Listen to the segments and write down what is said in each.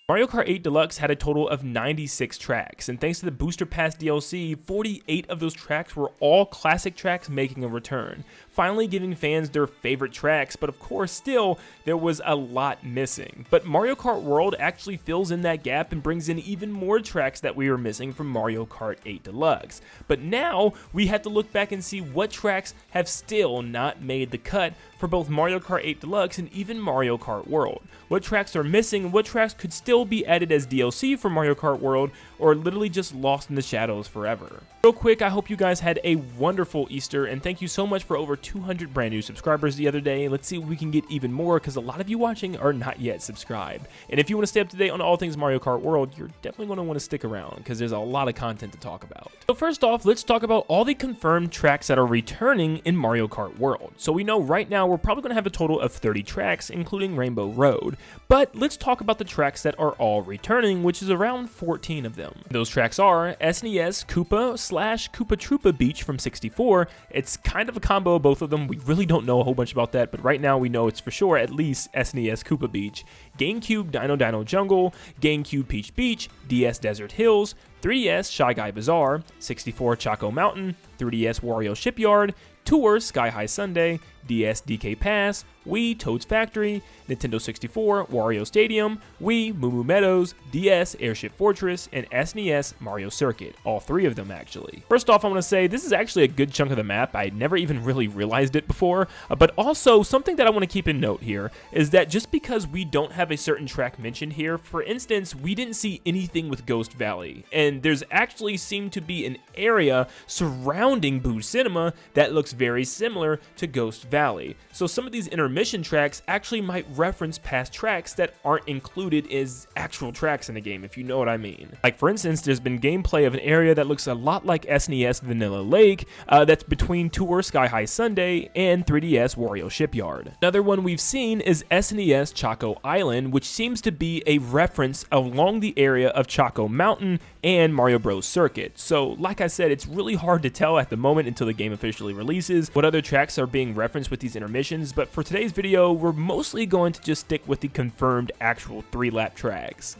Mario Kart 8 Deluxe had a total of 96 tracks, and thanks to the Booster Pass DLC, 48 of those tracks were all classic tracks making a return, finally giving fans their favorite tracks, but of course still, there was a lot missing. But Mario Kart World actually fills in that gap and brings in even more tracks that we were missing from Mario Kart 8 Deluxe. But now, we have to look back and see what tracks have still not made the cut for both Mario Kart 8 Deluxe and even Mario Kart World. What tracks are missing and what tracks could still be added as DLC for Mario Kart World or literally just lost in the shadows forever. Real quick, I hope you guys had a wonderful Easter and thank you so much for over 200 brand new subscribers the other day. Let's see if we can get even more because a lot of you watching are not yet subscribed. And if you want to stay up to date on all things Mario Kart World, you're definitely going to want to stick around because there's a lot of content to talk about. So first off, let's talk about all the confirmed tracks that are returning in Mario Kart World. So we know right now we're probably going to have a total of 30 tracks, including Rainbow Road. But let's talk about the tracks that are all returning, which is around 14 of them. Those tracks are SNES Koopa/Koopa Troopa Beach from 64. It's kind of a combo of both of them. We really don't know a whole bunch about that, but right now we know it's for sure at least SNES Koopa Beach. GameCube Dino Jungle, GameCube Peach Beach, DS Desert Hills, 3DS Shy Guy Bazaar, 64 Choco Mountain, 3DS Wario Shipyard, Tour Sky High Sundae, DS DK Pass, Wii Toad's Factory, Nintendo 64 Wario Stadium, Wii Moo Moo Meadows, DS Airship Fortress, and SNES Mario Circuit. All three of them actually. First off, I want to say this is actually a good chunk of the map. I never even really realized it before, but also something that I want to keep in note here is that just because we don't have a certain track mentioned here, for instance, we didn't see anything with Ghost Valley, and there's actually seemed to be an area surrounding Boo Cinema that looks very similar to Ghost Valley. So some of these intermission tracks actually might reference past tracks that aren't included as actual tracks in the game, if you know what I mean. Like for instance, there's been gameplay of an area that looks a lot like SNES Vanilla Lake that's between Tour Sky High Sundae and 3DS Wario Shipyard. Another one we've seen is SNES Choco Island, which seems to be a reference along the area of Choco Mountain and Mario Bros. Circuit. So like I said, it's really hard to tell at the moment until the game officially releases what other tracks are being referenced with these intermissions, but for today's video, we're mostly going to just stick with the confirmed actual 3-lap tracks.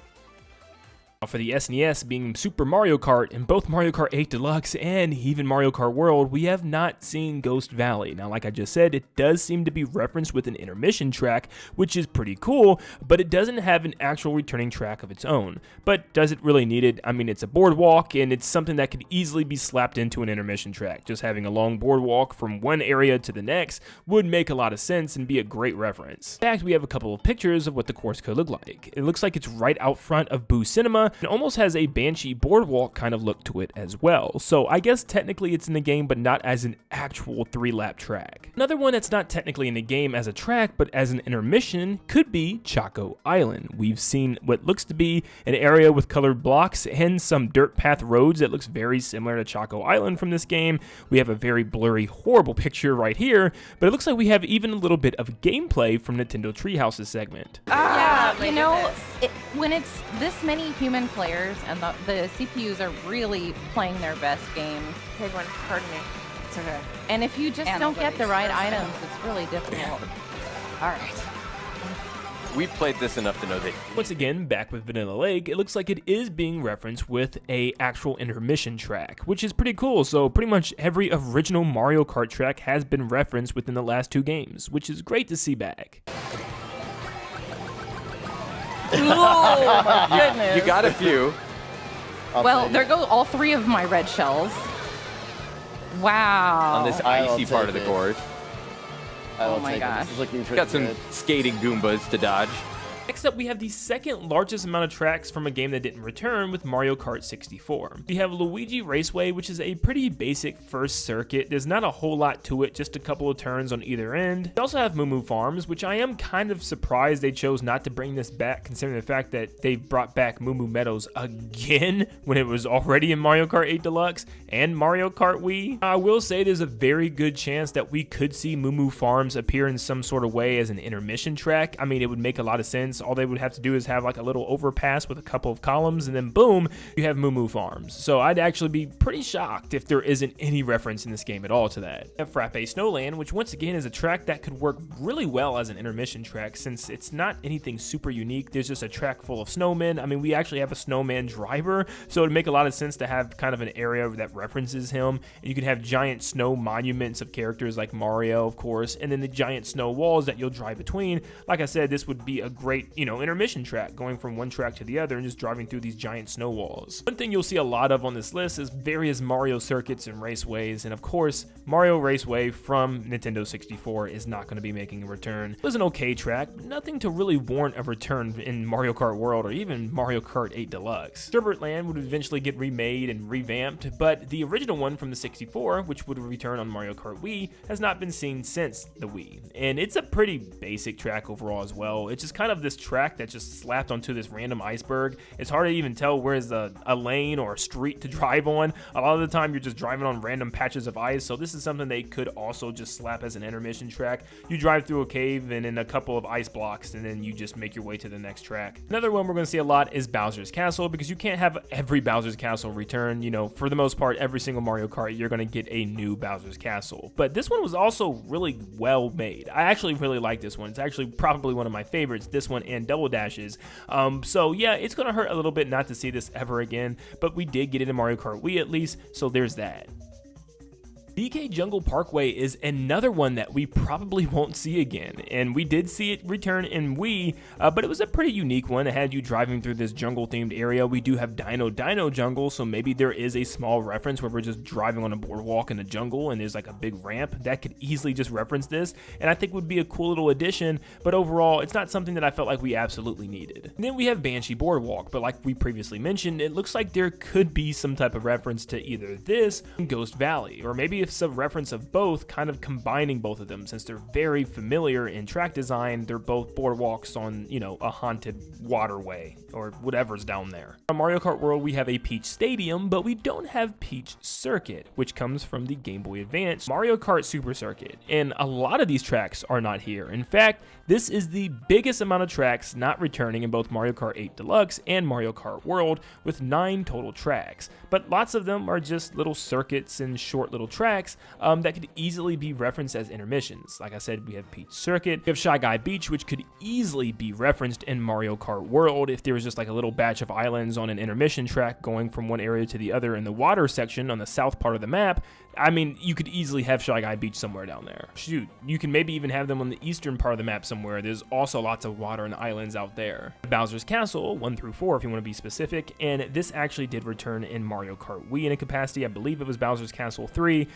For the SNES being Super Mario Kart and both Mario Kart 8 Deluxe and even Mario Kart World, we have not seen Ghost Valley. Now, like I just said, it does seem to be referenced with an intermission track, which is pretty cool, but it doesn't have an actual returning track of its own. But does it really need it? I mean, it's a boardwalk, and it's something that could easily be slapped into an intermission track. Just having a long boardwalk from one area to the next would make a lot of sense and be a great reference. In fact, we have a couple of pictures of what the course could look like. It looks like it's right out front of Boo Cinema, and almost has a Banshee boardwalk kind of look to it as well. So I guess technically it's in the game, but not as an actual 3-lap track. Another one that's not technically in the game as a track, but as an intermission could be Choco Island. We've seen what looks to be an area with colored blocks and some dirt path roads that looks very similar to Choco Island from this game. We have a very blurry, horrible picture right here, but it looks like we have even a little bit of gameplay from Nintendo Treehouse's segment. Yeah, you know, when it's this many human players and the CPUs are really playing their best game. Take one, pardon me. It's okay. And if you just don't get the right items, it's really difficult. All right. We've played this enough to know that. Once again, back with Vanilla Lake, it looks like it is being referenced with a actual intermission track, which is pretty cool. So pretty much every original Mario Kart track has been referenced within the last 2 games, which is great to see back. Oh my goodness. You got a few. Well, there go all 3 of my red shells. Wow. On this icy part of the course. Oh my gosh. This is looking pretty Got some good. skating Goombas to dodge. Next up, we have the second largest amount of tracks from a game that didn't return with Mario Kart 64. We have Luigi Raceway, which is a pretty basic first circuit. There's not a whole lot to it, just a couple of turns on either end. We also have Moo Moo Farms, which I am kind of surprised they chose not to bring this back, considering the fact that they brought back Moo Moo Meadows again when it was already in Mario Kart 8 Deluxe and Mario Kart Wii. I will say there's a very good chance that we could see Moo Moo Farms appear in some sort of way as an intermission track. I mean, it would make a lot of sense since all they would have to do is have like a little overpass with a couple of columns, and then boom, you have Moo Moo Farms. So I'd actually be pretty shocked if there isn't any reference in this game at all to that. We have Frappe Snowland, which once again is a track that could work really well as an intermission track since it's not anything super unique. There's just a track full of snowmen. I mean, we actually have a snowman driver, so it'd make a lot of sense to have kind of an area that references him. And you could have giant snow monuments of characters like Mario, of course, and then the giant snow walls that you'll drive between. Like I said, this would be a great, intermission track, going from one track to the other and just driving through these giant snow walls. One thing you'll see a lot of on this list is various Mario circuits and raceways, and of course, Mario Raceway from Nintendo 64 is not going to be making a return. It was an okay track, nothing to really warrant a return in Mario Kart World or even Mario Kart 8 Deluxe. Sherbert Land would eventually get remade and revamped, but the original one from the 64, which would return on Mario Kart Wii, has not been seen since the Wii. And it's a pretty basic track overall as well. It's just kind of this track that just slapped onto this random iceberg. It's hard to even tell where's a lane or a street to drive on. A lot of the time you're just driving on random patches of ice, so this is something they could also just slap as an intermission track. You drive through a cave and in a couple of ice blocks, and then you just make your way to the next track. Another one we're going to see a lot is Bowser's Castle, because you can't have every Bowser's Castle return. For the most part, every single Mario Kart, you're going to get a new Bowser's Castle. But this one was also really well made. I actually really like this one. It's actually probably one of my favorites, this one and Double Dashes. So yeah, it's going to hurt a little bit not to see this ever again, but we did get it in Mario Kart Wii at least, so there's that. DK Jungle Parkway is another one that we probably won't see again, and we did see it return in Wii, but it was a pretty unique one. It had you driving through this jungle-themed area. We do have Dino Jungle, so maybe there is a small reference where we're just driving on a boardwalk in the jungle and there's like a big ramp. That could easily just reference this, and I think would be a cool little addition, but overall, it's not something that I felt like we absolutely needed. And then we have Banshee Boardwalk, but like we previously mentioned, it looks like there could be some type of reference to either this or Ghost Valley, or maybe it's a reference of both, kind of combining both of them since they're very familiar in track design. They're both boardwalks on, a haunted waterway or whatever's down there. On Mario Kart World, we have a Peach Stadium, but we don't have Peach Circuit, which comes from the Game Boy Advance Mario Kart Super Circuit. And a lot of these tracks are not here. In fact, this is the biggest amount of tracks not returning in both Mario Kart 8 Deluxe and Mario Kart World, with 9 total tracks. But lots of them are just little circuits and short little tracks that could easily be referenced as intermissions. Like I said, we have Peach Circuit, we have Shy Guy Beach, which could easily be referenced in Mario Kart World if there was just like a little batch of islands on an intermission track going from one area to the other in the water section on the south part of the map. I mean, you could easily have Shy Guy Beach somewhere down there. Shoot, you can maybe even have them on the eastern part of the map somewhere. There's also lots of water and islands out there. Bowser's Castle, 1 through 4 if you want to be specific, and this actually did return in Mario Kart Wii in a capacity. I believe it was Bowser's Castle 3.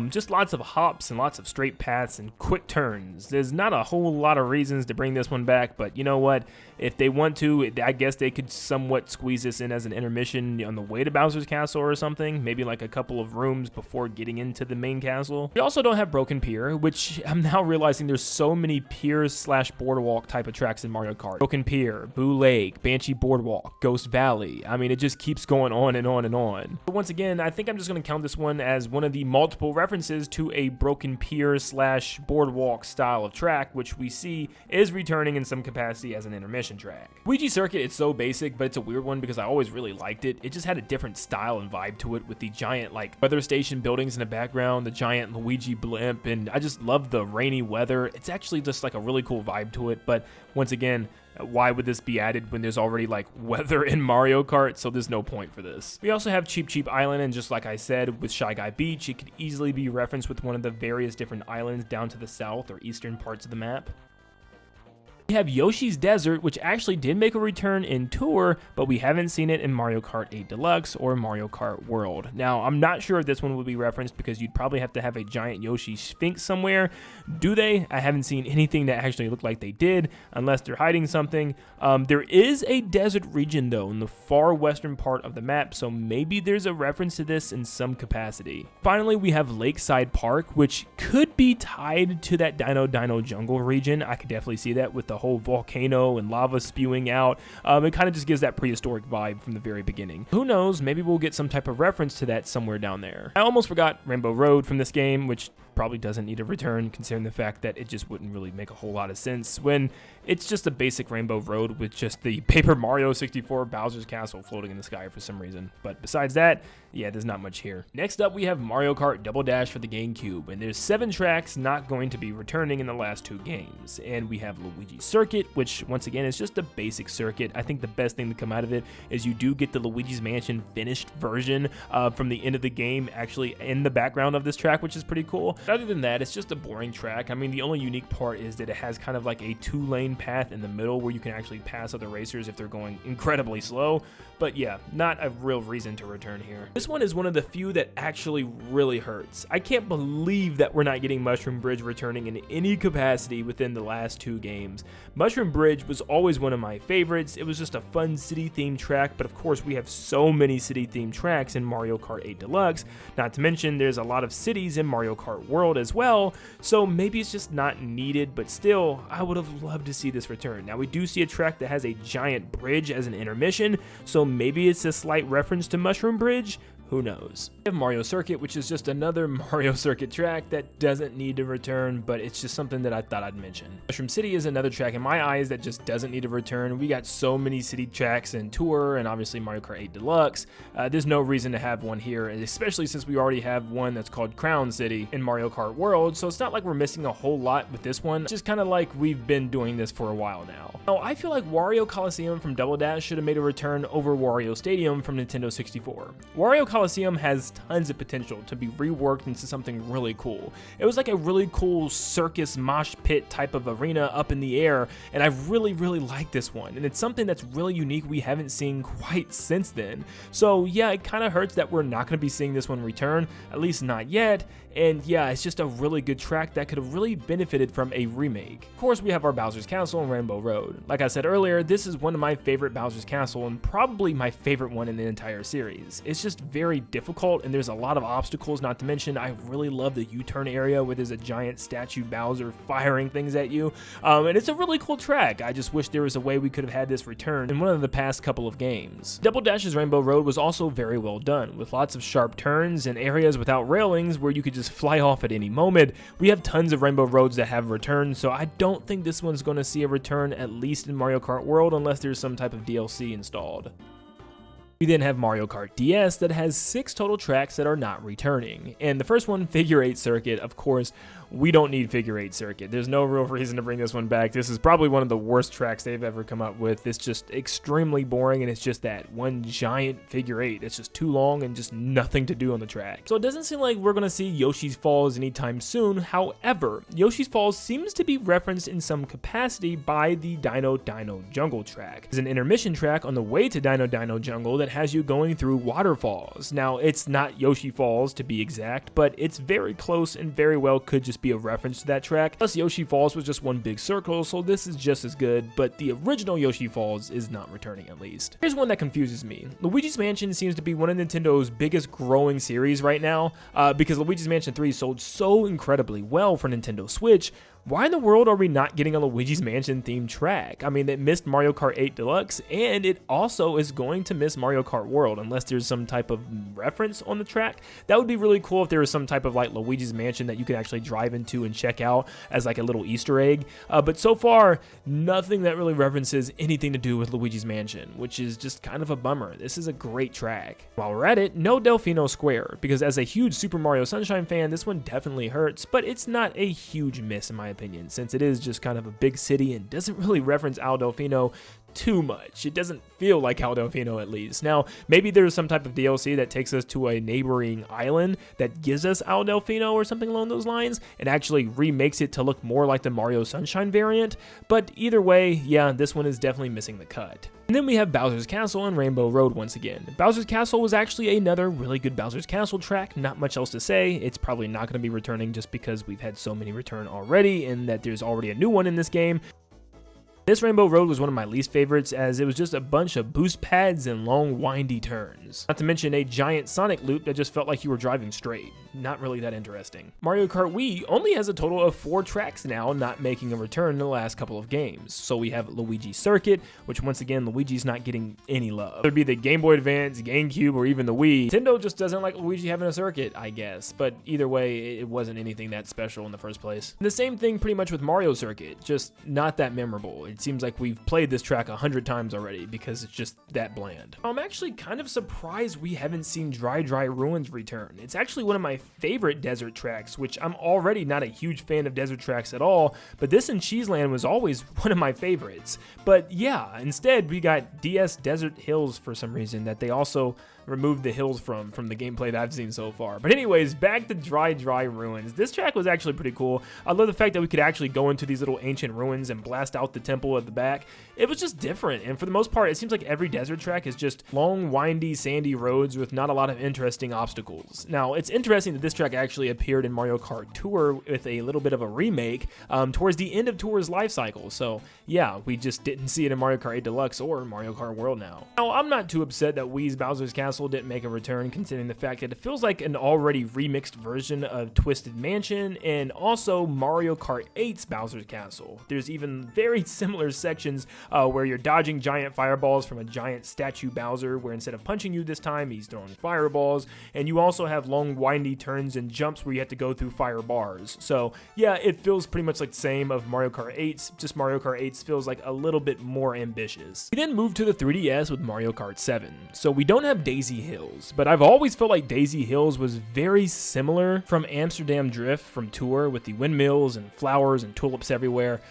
Just lots of hops and lots of straight paths and quick turns. There's not a whole lot of reasons to bring this one back, but you know what? If they want to, I guess they could somewhat squeeze this in as an intermission on the way to Bowser's Castle or something. Maybe like a couple of rooms before getting into the main castle. We also don't have Broken Pier, which I'm now realizing there's so many piers slash boardwalk type of tracks in Mario Kart. Broken Pier, Boo Lake, Banshee Boardwalk, Ghost Valley. I mean, it just keeps going on and on and on. But once again, I think I'm just going to count this one as one of the multiple references to a Broken Pier slash boardwalk style of track, which we see is returning in some capacity as an intermission track. Luigi Circuit, it's so basic, but it's a weird one because I always really liked it. It just had a different style and vibe to it with the giant like weather station buildings in the background, the giant Luigi blimp, and I just love the rainy weather. It's actually just like a really cool vibe to it, but once again, why would this be added when there's already like weather in Mario Kart? So there's no point for this. We also have Cheep Cheep Island, and just like I said with Shy Guy Beach, it could easily be referenced with one of the various different islands down to the south or eastern parts of the map. We have Yoshi's Desert, which actually did make a return in Tour, but we haven't seen it in Mario Kart 8 Deluxe or Mario Kart World. Now, I'm not sure if this one will be referenced because you'd probably have to have a giant Yoshi Sphinx somewhere. Do they? I haven't seen anything that actually looked like they did, unless they're hiding something. There is a desert region, though, in the far western part of the map, so maybe there's a reference to this in some capacity. Finally, we have Lakeside Park, which could be tied to that Dino Jungle region. I could definitely see that with the the whole volcano and lava spewing out. It kind of just gives that prehistoric vibe from the very beginning. Who knows, maybe we'll get some type of reference to that somewhere down there. I almost forgot Rainbow Road from this game, which probably doesn't need a return considering the fact that it just wouldn't really make a whole lot of sense when it's just a basic Rainbow Road with just the Paper Mario 64 Bowser's Castle floating in the sky for some reason. But besides that, yeah, there's not much here. Next up, we have Mario Kart Double Dash for the GameCube, and there's 7 tracks not going to be returning in the last 2 games. And we have Luigi's Circuit, which once again is just a basic circuit. I think the best thing to come out of it is you do get the Luigi's Mansion finished version from the end of the game actually in the background of this track, which is pretty cool. But other than that, it's just a boring track. I mean, the only unique part is that it has kind of like a 2-lane path in the middle where you can actually pass other racers if they're going incredibly slow. But yeah, not a real reason to return here. This one is one of the few that actually really hurts. I can't believe that we're not getting Mushroom Bridge returning in any capacity within the last 2 games. Mushroom Bridge was always one of my favorites. It was just a fun city-themed track, but of course we have so many city-themed tracks in Mario Kart 8 Deluxe, not to mention there's a lot of cities in Mario Kart World as well, so maybe it's just not needed, but still, I would have loved to see this return. Now we do see a track that has a giant bridge as an intermission, so maybe it's a slight reference to Mushroom Bridge. Who knows? We have Mario Circuit, which is just another Mario Circuit track that doesn't need to return, but it's just something that I thought I'd mention. Mushroom City is another track in my eyes that just doesn't need to return. We got so many city tracks in Tour and obviously Mario Kart 8 Deluxe. There's no reason to have one here, especially since we already have one that's called Crown City in Mario Kart World, so it's not like we're missing a whole lot with this one. It's just kind of like we've been doing this for a while now. Now, I feel like Wario Coliseum from Double Dash should have made a return over Wario Stadium from Nintendo 64. Wario Coliseum has tons of potential to be reworked into something really cool. It was like a really cool circus mosh pit type of arena up in the air, and I really like this one, and it's something that's really unique we haven't seen quite since then. So yeah, it kind of hurts that we're not going to be seeing this one return, at least not yet, and yeah, it's just a really good track that could have really benefited from a remake. Of course, we have our Bowser's Castle and Rainbow Road. Like I said earlier, this is one of my favorite Bowser's Castle and probably my favorite one in the entire series. It's just very difficult and there's a lot of obstacles, not to mention I really love the U-turn area where there's a giant statue Bowser firing things at you, and it's a really cool track. I just wish there was a way we could have had this return in one of the past couple of games. Double Dash's Rainbow Road was also very well done, with lots of sharp turns and areas without railings where you could just fly off at any moment. We have tons of Rainbow Roads that have returned, so I don't think this one's going to see a return, at least in Mario Kart World, unless there's some type of DLC installed. We then have Mario Kart DS that has 6 total tracks that are not returning. And the first one, Figure 8 Circuit, of course, we don't need Figure 8 Circuit. There's no real reason to bring this one back. This is probably one of the worst tracks they've ever come up with. It's just extremely boring, and it's just that one giant Figure 8. It's just too long and just nothing to do on the track. So it doesn't seem like we're going to see Yoshi's Falls anytime soon. However, Yoshi's Falls seems to be referenced in some capacity by the Dino Jungle track. There's an intermission track on the way to Dino Jungle that has you going through waterfalls. Now, it's not Yoshi Falls to be exact, but it's very close and very well could just be a reference to that track. Plus, Yoshi Falls was just one big circle, so this is just as good, but the original Yoshi Falls is not returning at least. Here's one that confuses me. Luigi's Mansion seems to be one of Nintendo's biggest growing series right now, because Luigi's Mansion 3 sold so incredibly well for Nintendo Switch. Why in the world are we not getting a Luigi's Mansion themed track? I mean, it missed Mario Kart 8 Deluxe, and it also is going to miss Mario Kart World, unless there's some type of reference on the track. That would be really cool if there was some type of like Luigi's Mansion that you could actually drive into and check out as like a little Easter egg. But so far, nothing that really references anything to do with Luigi's Mansion, which is just kind of a bummer. This is a great track. While we're at it, no Delfino Square, because as a huge Super Mario Sunshine fan, this one definitely hurts, but it's not a huge miss in my opinion, since it is just kind of a big city and doesn't really reference Al Delfino too much. It doesn't feel like Al Delfino, at least. Now, maybe there's some type of DLC that takes us to a neighboring island that gives us Al Delfino or something along those lines and actually remakes it to look more like the Mario Sunshine variant, but either way, yeah, this one is definitely missing the cut. And then we have Bowser's Castle and Rainbow Road once again. Bowser's Castle was actually another really good Bowser's Castle track, not much else to say. It's probably not going to be returning just because we've had so many return already and that there's already a new one in this game. This Rainbow Road was one of my least favorites as it was just a bunch of boost pads and long windy turns. Not to mention a giant Sonic loop that just felt like you were driving straight. Not really that interesting. Mario Kart Wii only has a total of 4 tracks now, not making a return in the last couple of games. So we have Luigi Circuit, which once again, Luigi's not getting any love. It would be the Game Boy Advance, GameCube, or even the Wii. Nintendo just doesn't like Luigi having a circuit, I guess. But either way, it wasn't anything that special in the first place. And the same thing pretty much with Mario Circuit, just not that memorable. It seems like we've played this track 100 times already because it's just that bland. I'm actually kind of surprised we haven't seen Dry Ruins return. It's actually one of my favorite desert tracks, which I'm already not a huge fan of desert tracks at all, but this in Cheeseland was always one of my favorites. But yeah, instead we got DS Desert Hills for some reason that they also removed the hills from the gameplay that I've seen so far. But anyways, back to Dry Ruins. This track was actually pretty cool. I love the fact that we could actually go into these little ancient ruins and blast out the temple at the back. It was just different, and for the most part, it seems like every desert track is just long, windy, sandy roads with not a lot of interesting obstacles. Now, it's interesting that this track actually appeared in Mario Kart Tour with a little bit of a remake towards the end of Tour's life cycle. So yeah, we just didn't see it in Mario Kart 8 Deluxe or Mario Kart World now. Now, I'm not too upset that Wii's Bowser's Castle didn't make a return, considering the fact that it feels like an already remixed version of Twisted Mansion and also Mario Kart 8's Bowser's Castle. There's even very similar sections where you're dodging giant fireballs from a giant statue Bowser, where instead of punching you this time, he's throwing fireballs, and you also have long windy turns and jumps where you have to go through fire bars. So yeah, it feels pretty much like the same of Mario Kart 8's, just Mario Kart 8's feels like a little bit more ambitious. We then move to the 3DS with Mario Kart 7. So we don't have Daisy Hills, but I've always felt like Daisy Hills was very similar from Amsterdam Drift from Tour with the windmills and flowers and tulips everywhere.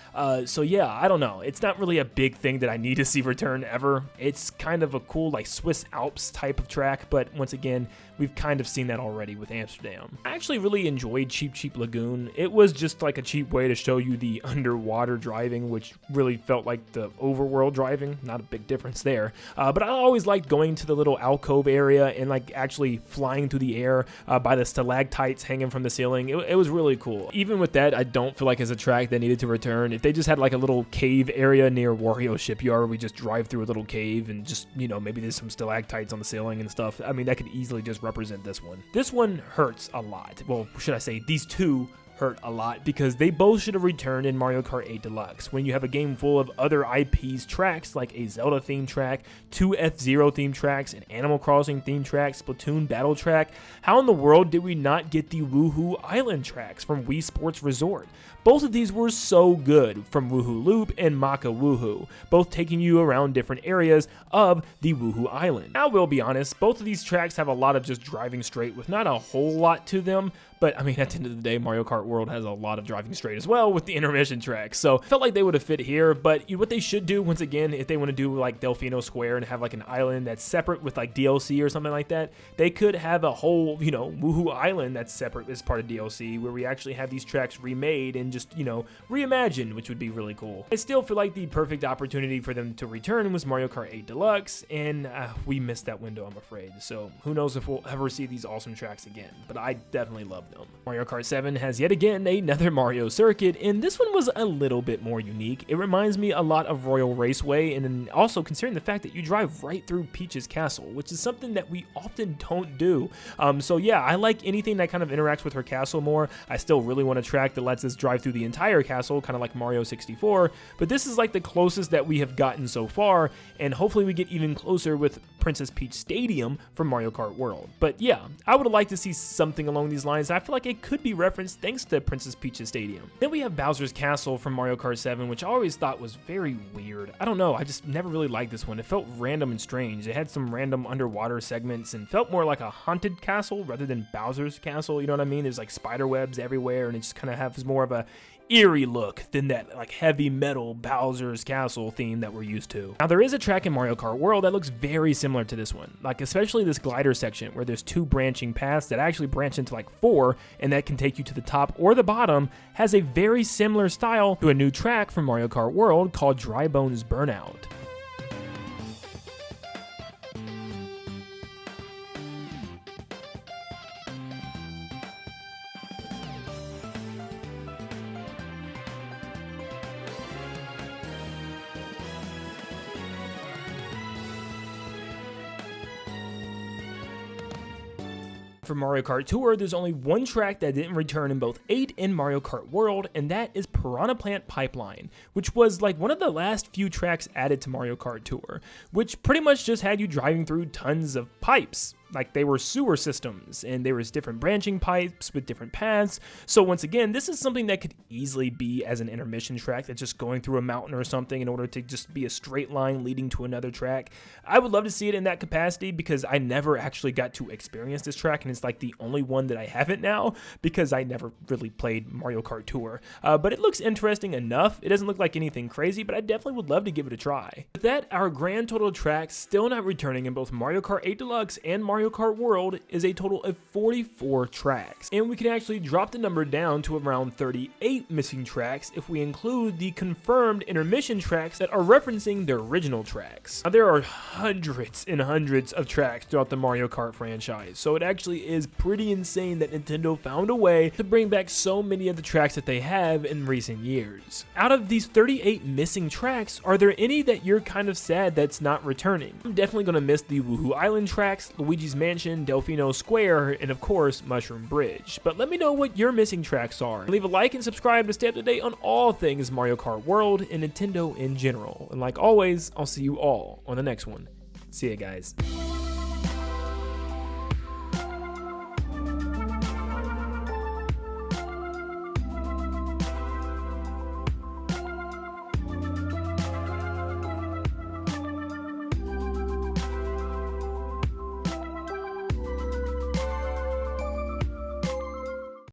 So yeah, I don't know. It's not really a big thing that I need to see return ever. It's kind of a cool like Swiss Alps type of track, but once again, we've kind of seen that already with Amsterdam. I actually really enjoyed Cheap Lagoon. It was just like a cheap way to show you the underwater driving, which really felt like the overworld driving. Not a big difference there. But I always liked going to the little alcove area and like actually flying through the air by the stalactites hanging from the ceiling. It was really cool. Even with that, I don't feel like it's a track that needed to return. If they just had like a little cave area near Wario Shipyard where we just drive through a little cave and just, you know, maybe there's some stalactites on the ceiling and stuff. I mean, that could easily just represent this one. This one hurts a lot. Well, should I say these two hurt a lot because they both should have returned in Mario Kart 8 Deluxe. When you have a game full of other IP's tracks like a Zelda themed track, 2 F-Zero themed tracks, an Animal Crossing themed track, Splatoon battle track, how in the world did we not get the Woohoo Island tracks from Wii Sports Resort? Both of these were so good, from Woohoo Loop and Maka Woohoo, both taking you around different areas of the Woohoo Island. Now, we'll be honest, both of these tracks have a lot of just driving straight with not a whole lot to them, but I mean, at the end of the day, Mario Kart World has a lot of driving straight as well with the intermission tracks, so I felt like they would have fit here. But what they should do, once again, if they want to do like Delfino Square and have like an island that's separate with like DLC or something like that, they could have a whole, you know, Woohoo Island that's separate as part of DLC, where we actually have these tracks remade and just, you know, reimagined, which would be really cool. I still feel like the perfect opportunity for them to return was Mario Kart 8 Deluxe, and we missed that window, I'm afraid. So who knows if we'll ever see these awesome tracks again, but I definitely love them. Mario Kart 7 has yet again another Mario circuit, and this one was a little bit more unique. It reminds me a lot of Royal Raceway, and then also considering the fact that you drive right through Peach's castle, which is something that we often don't do. So yeah, I like anything that kind of interacts with her castle more. I still really want a track that lets us drive through the entire castle, kind of like Mario 64, but this is like the closest that we have gotten so far, and hopefully we get even closer with Princess Peach Stadium from Mario Kart World. But yeah, I would have liked to see something along these lines. I feel like it could be referenced thanks to Princess Peach's Stadium. Then we have Bowser's Castle from Mario Kart 7, which I always thought was very weird. I don't know, I just never really liked this one. It felt random and strange. It had some random underwater segments and felt more like a haunted castle rather than Bowser's Castle, you know what I mean? There's like spider webs everywhere, and it just kind of has more of a eerie look than that like heavy metal Bowser's Castle theme that we're used to. Now, there is a track in Mario Kart World that looks very similar to this one, like especially this glider section where there's 2 branching paths that actually branch into like 4, and that can take you to the top or the bottom, has a very similar style to a new track from Mario Kart World called Dry Bones Burnout. For Mario Kart Tour, there's only one track that didn't return in both 8 and Mario Kart World, and that is Piranha Plant Pipeline, which was like one of the last few tracks added to Mario Kart Tour, which pretty much just had you driving through tons of pipes. Like they were sewer systems, and there was different branching pipes with different paths. So once again, this is something that could easily be as an intermission track that's just going through a mountain or something in order to just be a straight line leading to another track. I would love to see it in that capacity because I never actually got to experience this track, and it's like the only one that I haven't now because I never really played Mario Kart Tour. But it looks interesting enough. It doesn't look like anything crazy, but I definitely would love to give it a try. With that, our grand total of tracks still not returning in both Mario Kart 8 Deluxe and Mario Kart World is a total of 44 tracks, and we can actually drop the number down to around 38 missing tracks if we include the confirmed intermission tracks that are referencing the original tracks. Now, there are hundreds and hundreds of tracks throughout the Mario Kart franchise, so it actually is pretty insane that Nintendo found a way to bring back so many of the tracks that they have in recent years. Out of these 38 missing tracks, are there any that you're kind of sad that's not returning? I'm definitely going to miss the Woohoo Island tracks, Luigi's Mansion, Delfino Square, and of course Mushroom Bridge. But let me know what your missing tracks are. Leave a like and subscribe to stay up to date on all things Mario Kart World and Nintendo in general. And like always, I'll see you all on the next one. See ya, guys.